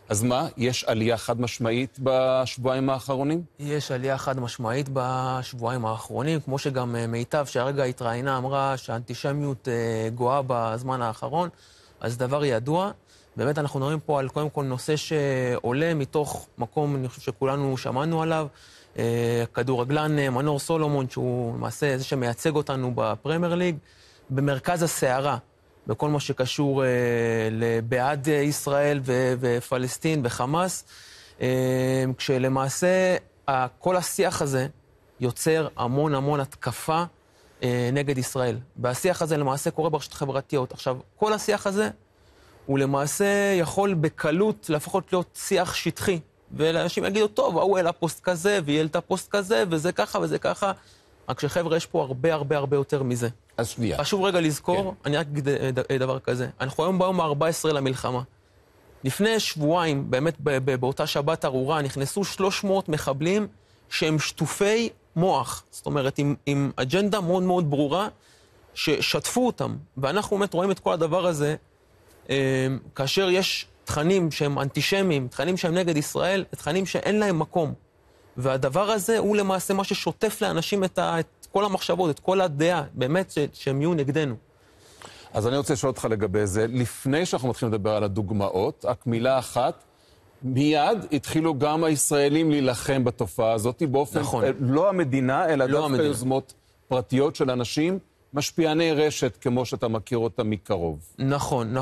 אז מה, יש עלייה חד משמעית בשבועיים האחרונים? יש עלייה חד משמעית בשבועיים האחרונים, כמו שגם מיטב שהרגע התראיינה אמרה שהאנטישמיות גואה בזמן האחרון, אז דבר ידוע. באמת אנחנו נראים פה על קודם כל נושא שעולה מתוך מקום, אני חושב שכולנו שמענו עליו, כדורגלן מנור סולומון, שהוא למעשה זה שמייצג אותנו בפרמייר ליג, במרכז הסערה, בכל מה שקשור לבעד ישראל ופלסטין וחמאס, כשלמעשה כל השיח הזה יוצר המון התקפה נגד ישראל. והשיח הזה למעשה קורה ברשתות חברתיות. עכשיו, כל השיח הזה הוא למעשה יכול בקלות לפחות להיות שיח שטחי. ולאנשים יגידו, טוב, הוא העלה פוסט כזה, והיא העלתה פוסט כזה, וזה ככה וזה ככה. רק שחבר'ה, יש פה הרבה יותר מזה. אז שנייה. חשוב רגע לזכור, אני רק אגיד דבר כזה. אנחנו היום ביום ה-14 למלחמה. לפני שבועיים, באמת באותה שבת ארורה, נכנסו 300 מחבלים שהם שטופי מוח. זאת אומרת, עם אג'נדה מאוד ברורה, ששטפו אותם. ואנחנו באמת רואים את כל הדבר הזה, כאשר יש תכנים שהם אנטישמיים, תכנים שהם נגד ישראל, תכנים שאין להם מקום. והדבר הזה הוא למעשה מה ששוטף לאנשים את כל המחשבות, את כל הדעה, באמת שהם יהיו נגדנו. אז אני רוצה לשאול אותך לגבי זה. לפני שאנחנו מתחילים לדבר על הדוגמאות, רק מילה אחת, מיד התחילו גם הישראלים להילחם בתופעה הזאת, באופן, נכון. לא המדינה, אלא לא דווקא יוזמות פרטיות של אנשים, משפיעני רשת, כמו שאתה מכיר אותה מקרוב. נכון.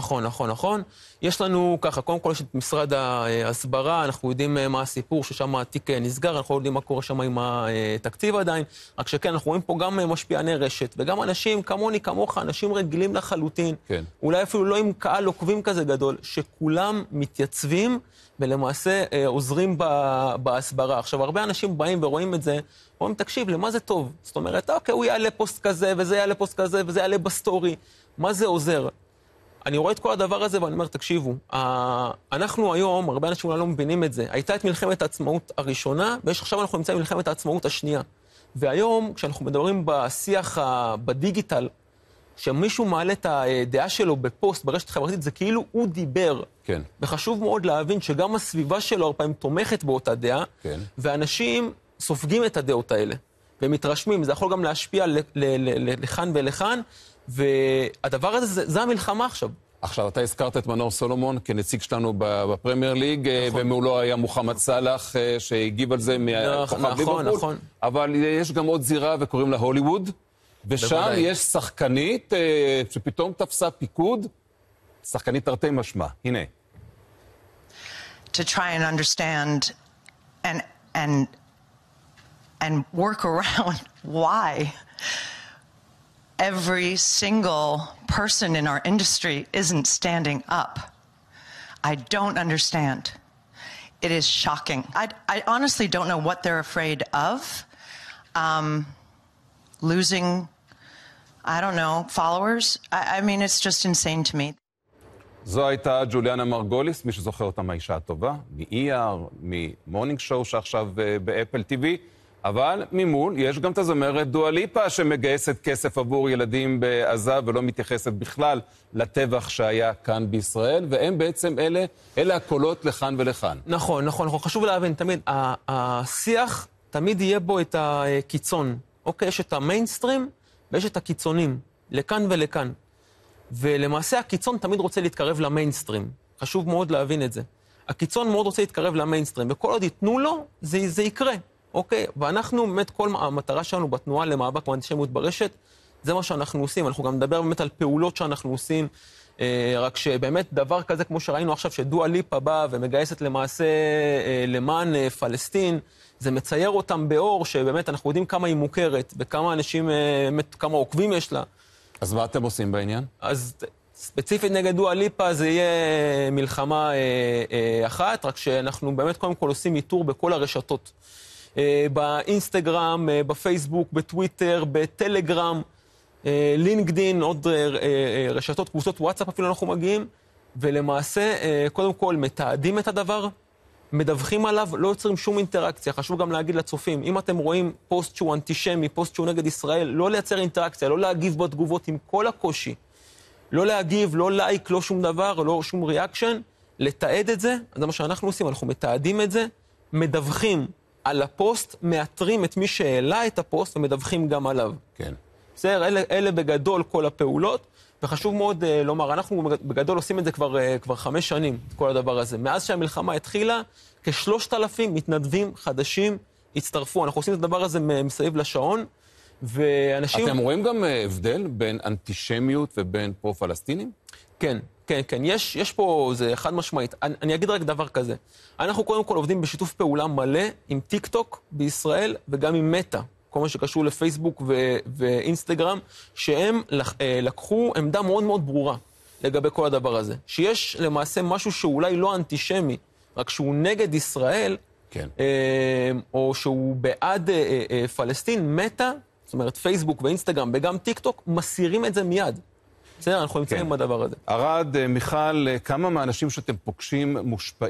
יש לנו ככה, קודם כל יש את משרד ההסברה, אנחנו יודעים מה הסיפור, ששם התיק נסגר, אנחנו יודעים מה קורה שם עם התקציב עדיין, רק שכן, אנחנו רואים פה גם משפיעני רשת, וגם אנשים כמוני, כמוך, אנשים רגילים לחלוטין, כן. אולי אפילו לא עם קהל עוקבים כזה גדול, שכולם מתייצבים ולמעשה עוזרים בהסברה. עכשיו, הרבה אנשים באים ורואים את זה, אומרים, תקשיב, למה זה טוב? זאת אומרת, אוקיי, הוא יעלה פוסט כזה, וזה יעלה פוסט כזה, וזה יעלה בסטורי. מה זה עוזר? אני רואה את כל הדבר הזה, ואני אומר, תקשיבו, אנחנו היום, הרבה אנשים לא מבינים את זה, הייתה את מלחמת העצמאות הראשונה, ועכשיו אנחנו נמצאים במלחמת העצמאות השנייה. והיום, כשאנחנו מדברים בשיח בדיגיטל, שמישהו מעלה את הדעה שלו בפוסט, ברשת חברתית, זה כאילו הוא דיבר. כן. וחשוב מאוד להבין שגם הסביבה שלו הרבה פעמים תומכת באותה דעה, כן. ואנשים סופגים את הדעות האלה, ומתרשמים. זה יכול גם להשפיע לכאן ולכאן, והדבר הזה, זה המלחמה עכשיו. עכשיו, אתה הזכרת את מנור סולומון כנציג שלנו בפרמייר ליג, ומולו היה מוחמד סלאח שהגיב על זה מהכוכב ליברפול. נכון. אבל יש גם עוד זירה וקוראים לה הוליווד, ושם יש שחקנית שפתאום תפסה פיקוד, שחקנית תרתי משמע. הנה. To try and understand and work around why every single person in our industry isn't standing up. I don't understand. It is shocking. I honestly don't know what they're afraid of. Losing, I don't know, followers. I mean, it's just insane to me. זו הייתה ג'וליאנה מרגוליס, מי שזוכר אותה מהאישה הטובה, מ-ER, ממורנינג שואו שעכשיו באפל TV, אבל ממול יש גם את הזמרת דואה ליפה שמגייסת כסף עבור ילדים בעזה ולא מתייחסת בכלל לטבח שהיה כאן בישראל, והם בעצם אלה הקולות לכאן ולכאן. נכון. חשוב להבין, תמיד, השיח תמיד יהיה בו את הקיצון. אוקיי, יש את המיינסטרים ויש את הקיצונים, לכאן ולכאן. ולמעשה הקיצון תמיד רוצה להתקרב למיינסטרים. חשוב מאוד להבין את זה. הקיצון מאוד רוצה להתקרב למיינסטרים, וכל עוד ייתנו לו, זה יקרה. אוקיי, ואנחנו באמת, כל המטרה שלנו בתנועה למאבק באנטישמיות ברשת, זה מה שאנחנו עושים. אנחנו גם נדבר באמת על פעולות שאנחנו עושים, רק שבאמת דבר כזה, כמו שראינו עכשיו, שדואה ליפה באה ומגייסת למעשה למען פלסטין, זה מצייר אותם באור, שבאמת אנחנו יודעים כמה היא מוכרת, וכמה אנשים, באמת, כמה עוקבים יש לה. אז מה אתם עושים בעניין? אז ספציפית נגד דואה ליפה זה יהיה מלחמה אחת, רק שאנחנו באמת קודם כל עושים איתור בכל הרשתות. באינסטגרם, בפייסבוק, בטוויטר, בטלגרם, לינקדין, עוד רשתות, קבוצות וואטסאפ אפילו אנחנו מגיעים, ולמעשה קודם כל מתעדים את הדבר, מדווחים עליו, לא יוצרים שום אינטראקציה. חשוב גם להגיד לצופים, אם אתם רואים פוסט שהוא אנטישמי, פוסט שהוא נגד ישראל, לא לייצר אינטראקציה, לא להגיב בתגובות עם כל הקושי. לא להגיב, לא לייק, לא שום דבר, לא שום ריאקשן, לתעד את זה, זה מה שאנחנו עושים, אנחנו מתעדים את זה, מדווחים על הפוסט, מאתרים את מי שהעלה את הפוסט ומדווחים גם עליו. כן. בסדר, אלה בגדול כל הפעולות, וחשוב מאוד לומר, אנחנו בגדול עושים את זה כבר 5 שנים, את כל הדבר הזה. מאז שהמלחמה התחילה, כ3,000 מתנדבים חדשים הצטרפו. אנחנו עושים את הדבר הזה מסביב לשעון, ואנשים... אתם רואים גם הבדל בין אנטישמיות ובין פרו-פלסטינים? כן, כן, כן. יש פה, זה חד משמעית. אני אגיד רק דבר כזה. אנחנו קודם כל עובדים בשיתוף פעולה מלא עם טיק טוק בישראל וגם עם מטא. כל מה שקשור לפייסבוק ואינסטגרם, שהם לקחו עמדה מאוד מאוד ברורה לגבי כל הדבר הזה. שיש למעשה משהו שאולי לא אנטישמי, רק שהוא נגד ישראל, כן. או שהוא בעד פלסטין, מטא, זאת אומרת פייסבוק ואינסטגרם וגם טיק טוק, מסירים את זה מיד. בסדר, אנחנו נמצאים בדבר הזה. ארד, מיכל, כמה מהאנשים שאתם פוגשים מושפעים